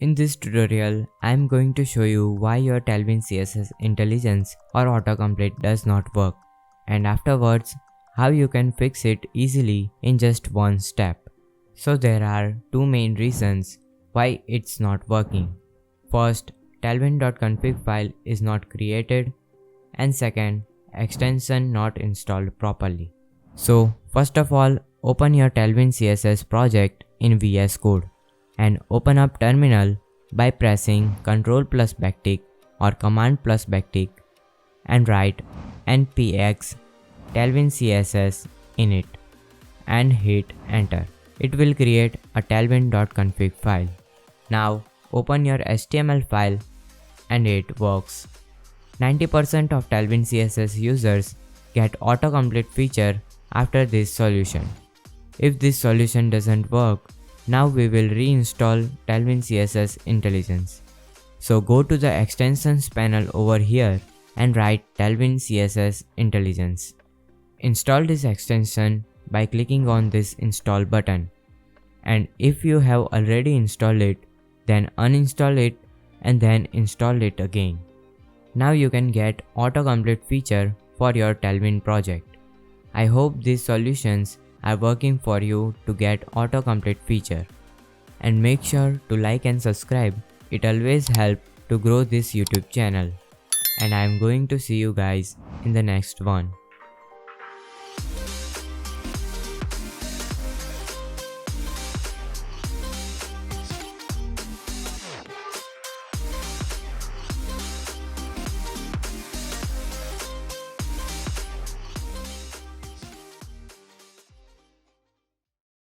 In this tutorial, I am going to show you why your Tailwind CSS Intellisense or Autocomplete does not work, and afterwards, how you can fix it easily in just one step. So there are two main reasons why it's not working. First, tailwind.config file is not created, and second, extension not installed properly. So first of all, open your Tailwind CSS project in VS Code and open up terminal by pressing Ctrl plus backtick or Command plus backtick and write npx tailwind css init and hit enter. It will create a tailwind.config file. Now open your HTML file and it works. 90% of Tailwind CSS users get autocomplete feature after this solution. If this solution doesn't work, now we will reinstall Tailwind CSS Intellisense. So go to the extensions panel over here and write Tailwind CSS Intellisense. Install this extension by clicking on this install button. And if you have already installed it, then uninstall it and then install it again. Now you can get autocomplete feature for your Tailwind project. I hope these solutions are working for you to get autocomplete feature. And make sure to like and subscribe, it always helps to grow this YouTube channel. And I am going to see you guys in the next one.